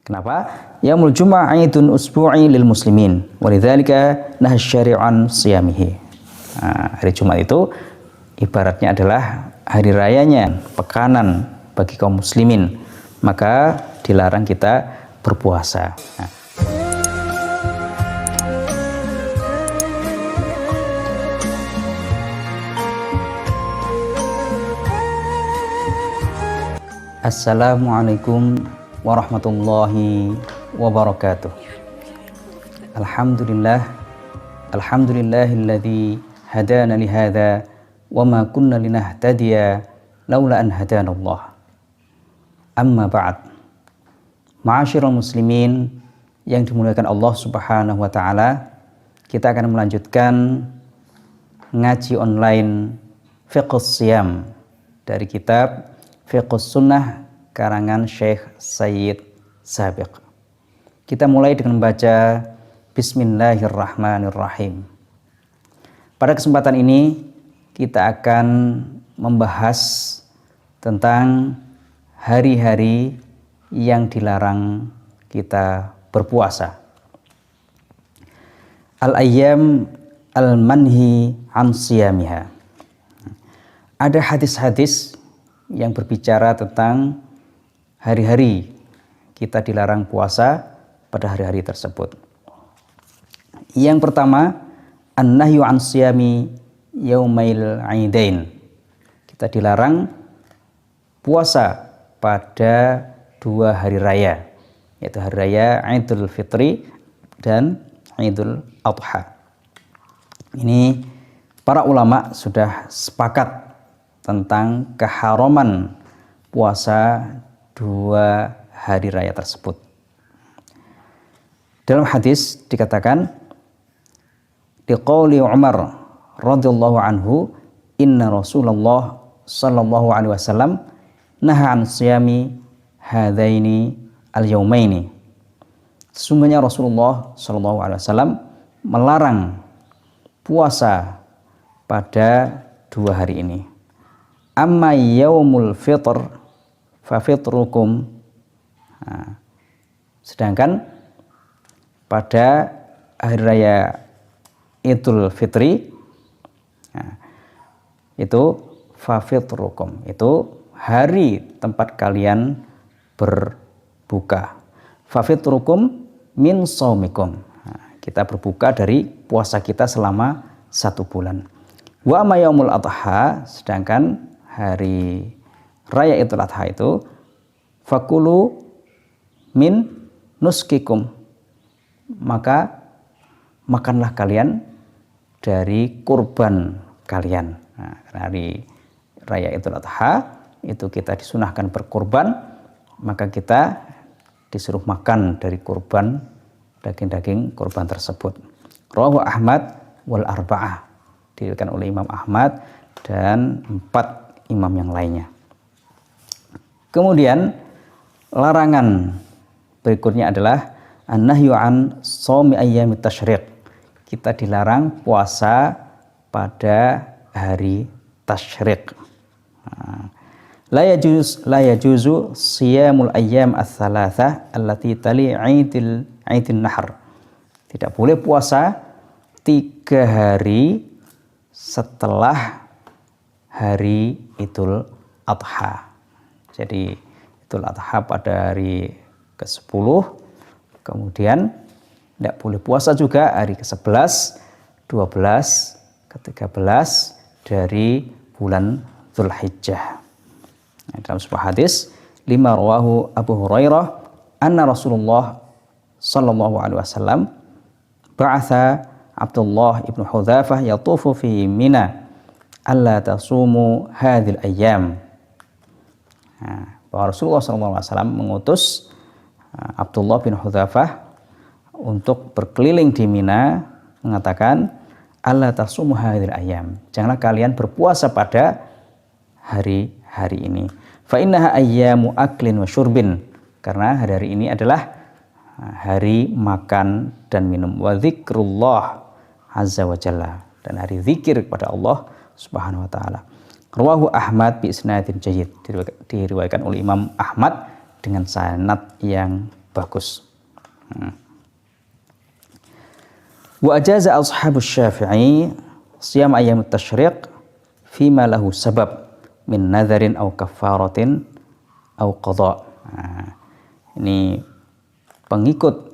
Kenapa? Yaumul Jum'ah aidun usbu'i lil muslimin. Walidzalika naha syari'u an siyamihi. Hari Jumat itu ibaratnya adalah hari rayanya, pekanan bagi kaum muslimin. Maka dilarang kita berpuasa. Assalamualaikum warahmatullahi wabarakatuh. Alhamdulillahilladzi hadana li hadza wa ma kunna linahtadiya laula an hadanallah. Amma ba'd. Ma'asyiral muslimin yang dimuliakan Allah Subhanahu wa taala, kita akan melanjutkan ngaji online Fiqhus Shiyam dari kitab Fiqhus Sunnah karangan Syekh Sayyid Sabiq. Kita mulai dengan membaca Bismillahirrahmanirrahim. Pada kesempatan ini kita akan membahas tentang hari-hari yang dilarang kita berpuasa. Al-ayyam al-manhi an siyamiha. Ada hadis-hadis yang berbicara tentang hari-hari kita dilarang puasa pada hari-hari tersebut. Yang pertama, an-nahyu an siyami yaumail aidain. Kita dilarang puasa pada dua hari raya, yaitu hari raya Idul Fitri dan Idul Adha. Ini para ulama sudah sepakat tentang keharaman puasa dua hari raya tersebut. Dalam hadis dikatakan, liqauli Umar radhiyallahu anhu, inna Rasulullah sallallahu alaihi wasallam naha an siyami hadaini al-yaumaini. Sesungguhnya Rasulullah sallallahu alaihi wasallam melarang puasa pada dua hari ini. Amma yaumul fitr fa fitrukum. Sedangkan pada hari raya Idul Fitri itu fa fitrukum, itu hari tempat kalian berbuka. Fa fitrukum min shaumikum. Kita berbuka dari puasa kita selama 1 bulan. Wa amma yaumul adha, sedangkan hari raya Idul Adha itu fakulu min nuskikum, maka makanlah kalian dari kurban kalian. Hari raya Idul Adha itu kita disunahkan berkurban, maka kita disuruh makan dari kurban, daging-daging kurban tersebut. Rawahu Ahmad wal arba'ah, diriwayatkan oleh Imam Ahmad dan 4 imam yang lainnya. Kemudian larangan berikutnya adalah an-nahyu an shaumi ayyamit tasyriq. Kita dilarang puasa pada hari tasyriq. La yajuzu siyamul ayyam ats-tsalatsah allati tali 'idin nahr. Tidak boleh puasa 3 hari setelah hari Idul Adha. Jadi Idul Adha pada hari ke-10, kemudian tidak boleh puasa juga hari ke-11, 12, ke-13 dari bulan Dzulhijjah. Dalam sebuah hadis, lima rawahu Abu Hurairah anna Rasulullah sallallahu alaihi wasallam ba'atha Abdullah ibn Hudzafah yatufu fi Mina alla tasumu hadhil ayyam. Bahwa Rasulullah SAW mengutus Abdullah bin Hudzafah untuk berkeliling di Mina, mengatakan alla tasumu hadhil ayyam, janganlah kalian berpuasa pada hari-hari ini. Fa innaha ayyamu aklin wa syurbin, karena hari-hari ini adalah hari makan dan minum, wa dzikrullah azza wa jalla, dan hari zikir kepada Allah Subhanahu wa taala. Rawahu Ahmad bi isnadin jayyid, diriwayatkan oleh Imam Ahmad dengan sanad yang bagus. Wa ajaza ashabus Syafi'i siyam ayyam at-tasyriq fima lahu sabab min nadharin aw kaffaratin aw qada'. Ini pengikut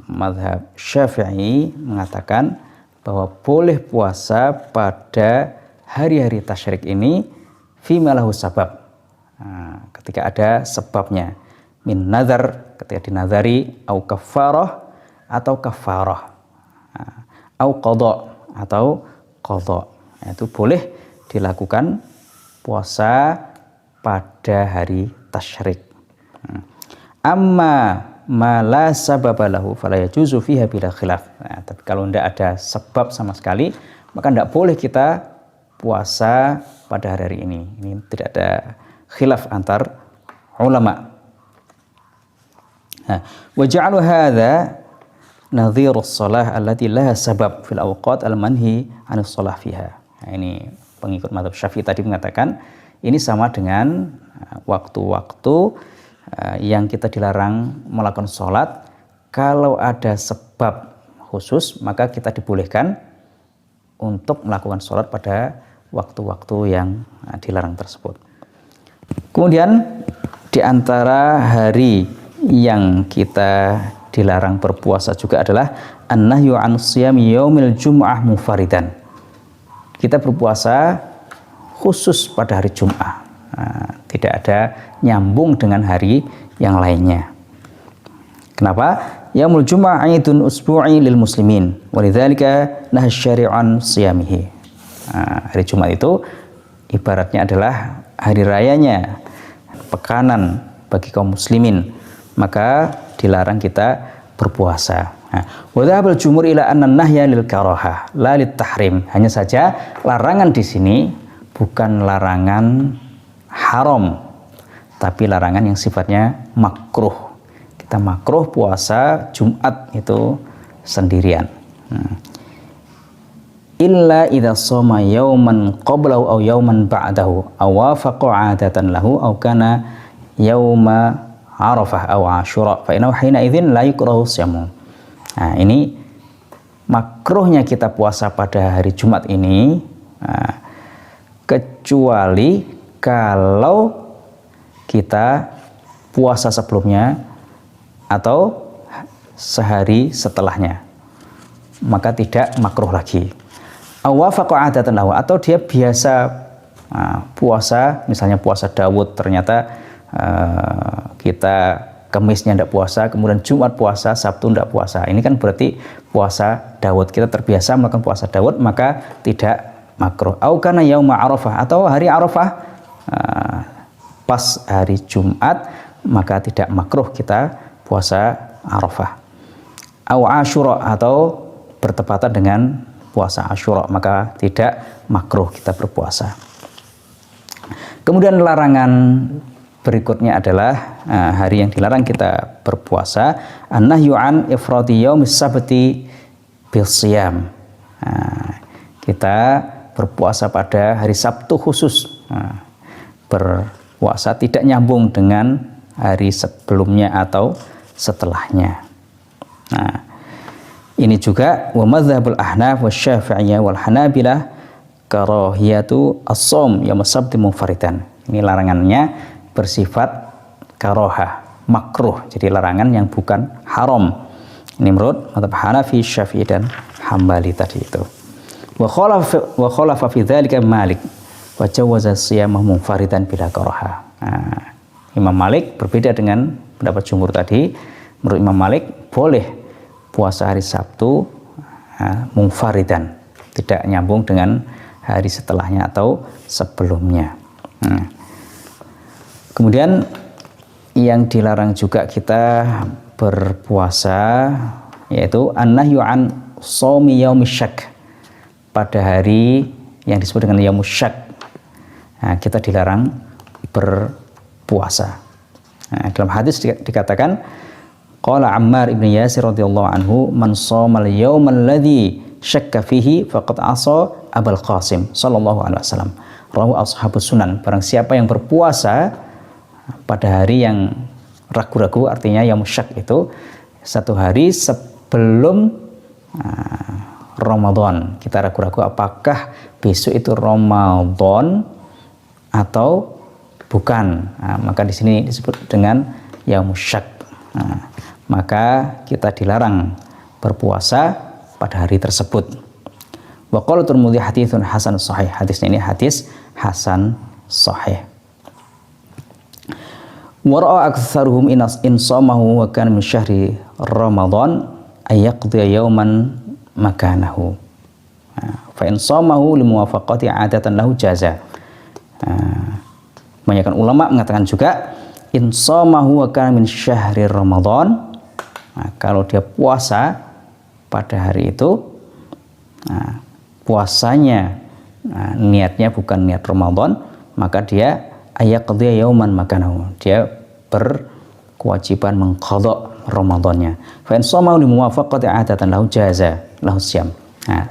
mazhab Syafi'i mengatakan bahwa boleh puasa pada hari-hari tasyrik ini fima lahu sabab. Ketika ada sebabnya, min nadhar ketika dinadhari, au kaffarah atau kaffarah, au qada atau qada. Itu boleh dilakukan puasa pada hari tasyrik. Amma ma la sababa lahu fala yajuzu fiha bila khilaf. Tapi kalau tidak ada sebab sama sekali, maka tidak boleh kita puasa pada hari ini. Ini tidak ada khilaf antar ulama. Wa ja'alu hadza nadhiru shalah allati laha sabab fil awqat al-manhi 'anil shalah fiha. Ini pengikut mazhab Syafi'i tadi mengatakan ini sama dengan waktu-waktu yang kita dilarang melakukan sholat. Kalau ada sebab khusus, maka kita dibolehkan untuk melakukan sholat pada waktu-waktu yang dilarang tersebut. Kemudian di antara hari yang kita dilarang berpuasa juga adalah an-nahyu an siyami yaumil jum'ah munfaridan. Kita berpuasa khusus pada hari Jum'ah. Tidak ada nyambung dengan hari yang lainnya. Kenapa? Yaumul Jum'ah 'idun usbu'i lil muslimin, walidzalika naha syari'an siyamihi. Hari Jumat itu ibaratnya adalah hari rayanya, pekanan bagi kaum muslimin, maka dilarang kita berpuasa. Wa dhahabul jumhur ila anna nahya lil karahah la lit tahrim. Hanya saja larangan di sini bukan larangan haram, tapi larangan yang sifatnya makruh. Kita makruh puasa Jumat itu sendirian. Illa idza shoma yauman qablahu aw yauman ba'dahu aw wafaqa 'adatan lahu aw kana yauma Arafah aw Asyura fa innahu hina idzin la yukrahu shamu. Nah, ini makruhnya kita puasa pada hari Jumat ini kecuali kalau kita puasa sebelumnya atau sehari setelahnya, maka tidak makruh lagi. Atau dia biasa puasa, misalnya puasa Daud, ternyata kita Kamisnya tidak puasa, kemudian Jumat puasa, Sabtu tidak puasa. Ini kan berarti puasa Daud. Kita terbiasa melakukan puasa Daud, maka tidak makruh. Au kana yauma Arafah, atau hari Arafah pas hari Jumat, maka tidak makruh kita puasa Arafah. Au Asyura, atau bertepatan dengan puasa Asyura, maka tidak makruh kita berpuasa. Kemudian larangan berikutnya adalah hari yang dilarang kita berpuasa, an-nahyu an ifradi yaumis sabti bil shiyam. Kita berpuasa pada hari Sabtu khusus. Berpuasa tidak nyambung dengan hari sebelumnya atau setelahnya. Nah, ini juga wa madzhabul ahnaf wasyafi'iyah wal hanabilah karahiyatu as-shaum yaum as-sabti munfaridan. Ini larangannya bersifat karohah, makruh, jadi larangan yang bukan haram. Ini menurut mazhab Hanafi, Syafi'i dan Hambali tadi itu. Wa khalafa fi dzalika Malik wa jawaza shiyamah munfaridan bila karohah. Imam Malik berbeda dengan pendapat jumhur tadi. Menurut Imam Malik boleh puasa hari Sabtu munfaridan, tidak nyambung dengan hari setelahnya atau sebelumnya. Kemudian yang dilarang juga kita berpuasa yaitu an-nahyu an shaumi yaumish syak, pada hari yang disebut dengan yaumus syak. Kita dilarang berpuasa. Dalam hadis dikatakan qala Ammar ibn Yasir radhiyallahu anhu man shamal yaumal ladzi syakka fihi faqad asa Abul Qasim sallallahu alaihi wasallam. Rawahu ashabus sunan. Barang siapa yang berpuasa pada hari yang ragu-ragu artinya yaum syak itu satu hari sebelum Ramadan. Kita ragu-ragu apakah besok itu Ramadan atau bukan. Maka di sini disebut dengan yaum syak. Maka kita dilarang berpuasa pada hari tersebut. Wa qala Tirmidzi haditsun hasan sahih. Hadisnya ini hadis hasan sahih. Wa ra'a aktsaruhum in shamahu wa kana min syahri Ramadan ay yaqdi yawman makanahu. Fa in shamahu limuwafaqati 'adatan lahu jaza. Kebanyakan ulama mengatakan juga in shamahu wa kana min syahri Ramadan. Kalau dia puasa pada hari itu, puasanya niatnya bukan niat Ramadan, maka dia ayaqdi yauman makanahu, dia berkewajiban mengqadha Ramadannya. Fa in shamahu li muwafaqati 'adatan lahu jaza lahu syam.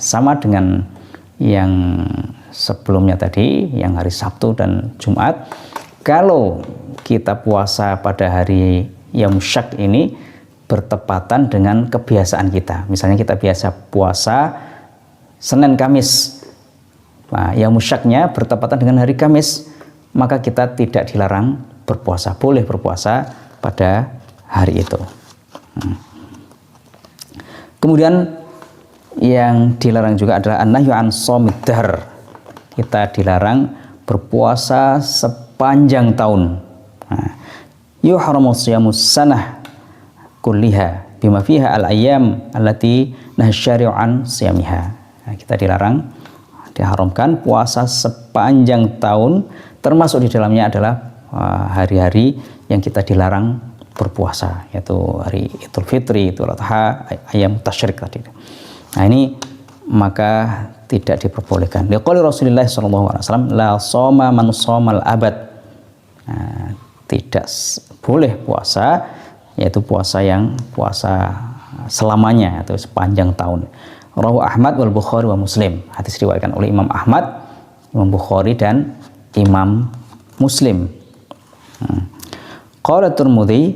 Sama dengan yang sebelumnya tadi, yang hari Sabtu dan Jumat. Kalau kita puasa pada hari yaum syak ini bertepatan dengan kebiasaan kita. Misalnya kita biasa puasa Senin Kamis. Yaum syaknya bertepatan dengan hari Kamis, maka kita tidak dilarang berpuasa, boleh berpuasa pada hari itu. Kemudian yang dilarang juga adalah an-nahyu an shaumid dahr. Kita dilarang berpuasa sepanjang tahun. Yuhramu shiyamus sanah kulliha bima fiha al-ayyam allati nahyari'u an siyamiha. Kita diharamkan puasa sepanjang tahun, termasuk di dalamnya adalah hari-hari yang kita dilarang berpuasa, yaitu hari Idul Fitri, Idul Adha, ayam tasyrik tadi. Nah ini maka tidak diperbolehkan. Liqauli Rasulullah SAW, la shoma man shomal abad. Tidak boleh puasa, yaitu puasa yang puasa selamanya atau sepanjang tahun. Rawahu Ahmad wal Bukhari wa Muslim. Hadis diriwayatkan oleh Imam Ahmad, Imam Bukhari dan Imam Muslim. Qala Tirmidzi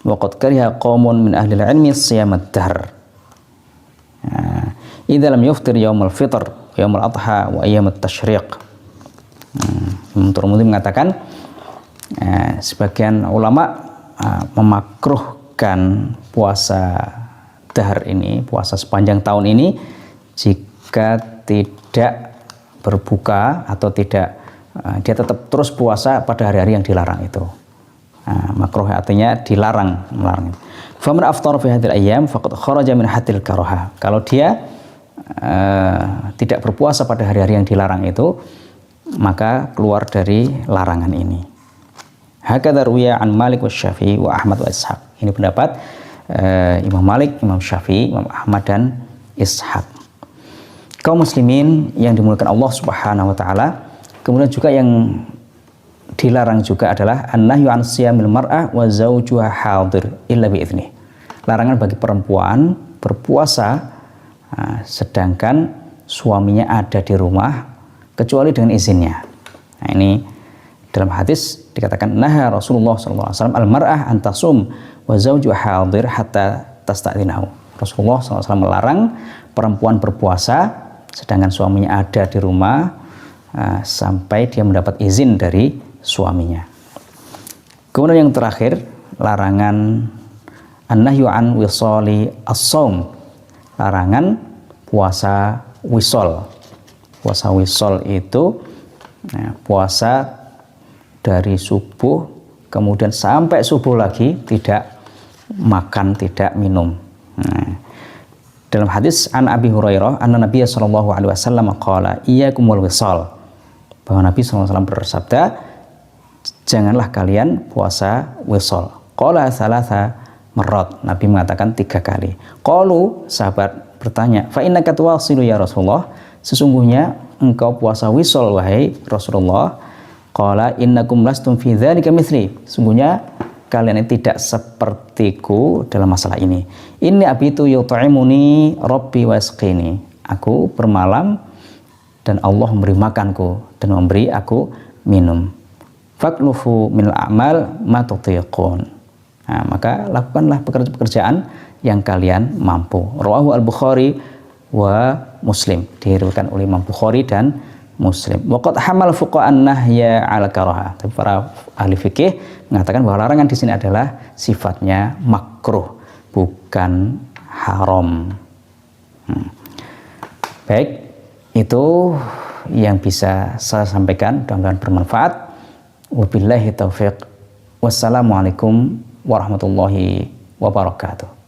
wa qad kariha qaumun min ahli al-ilmi shiyam ad-dahr. Idza lam yuftir yaum al-fitr, yaum al-adha wa ayyam at-tasyriq. Imam Tirmidzi mengatakan sebagian ulama memakruhkan puasa dahr ini, puasa sepanjang tahun ini, jika tidak berbuka atau tidak, dia tetap terus puasa pada hari-hari yang dilarang itu. Makruh artinya dilarang, melarang. Faman aftara fi hadhil ayyam faqad kharaja min haddil karaha. Kalau dia tidak berpuasa pada hari-hari yang dilarang itu, maka keluar dari larangan ini. Hakadha ruwiya an Malik wa Syafi'i wa Ahmad wa Ishaq. Ini pendapat Imam Malik, Imam Syafi'i, Imam Ahmad dan Ishaq. Kaum muslimin yang dimuliakan Allah Subhanahu wa taala, kemudian juga yang dilarang juga adalah an-nahyu an siyamil mar'ah wa zawjuha hadir illa bi idzni. Larangan bagi perempuan berpuasa sedangkan suaminya ada di rumah kecuali dengan izinnya. Nah, ini dalam hadis dikatakan naha Rasulullah SAW al-mar'ah an tasum wa zawjuha hadir hatta tasta'dinahu. Rasulullah SAW melarang perempuan berpuasa sedangkan suaminya ada di rumah sampai dia mendapat izin dari suaminya. Kemudian yang terakhir, larangan an-nahyu an wisali as-shaum. Larangan puasa wisol. Puasa wisol itu puasa dari subuh kemudian sampai subuh lagi tidak makan, tidak minum. Dalam hadis an Abi Hurairah anna Nabiy sallallahu alaihi wasallam qala iyyakumul wisal, bahwa Nabi SAW bersabda, janganlah kalian puasa wisol. Qala thalatha marrat, Nabi mengatakan 3 kali. Qalu, sahabat bertanya, fa innaka tuwasilu ya Rasulullah, sesungguhnya engkau puasa wisol wahai Rasulullah. Qala innakum lastum fi dzalika mithli, sesungguhnya kalian ini tidak sepertiku dalam masalah ini. Inni abitu yut'imuni rabbi wasqini, aku bermalam dan Allah memberi makanku dan memberi aku minum. faklufu minal a'mal ma tutiqun. Nah, maka lakukanlah pekerjaan yang kalian mampu. Rawahu al-Bukhari wa Muslim, diriwayatkan oleh Imam Bukhari dan Muslim. Waqad hamal fuqahan nahya al karaha. Tapi para ahli fikih mengatakan bahwa larangan di sini adalah sifatnya makruh, bukan haram. Baik, itu yang bisa saya sampaikan, mudah-mudahan bermanfaat. Wabillahi taufiq. Wassalamualaikum warahmatullahi wabarakatuh.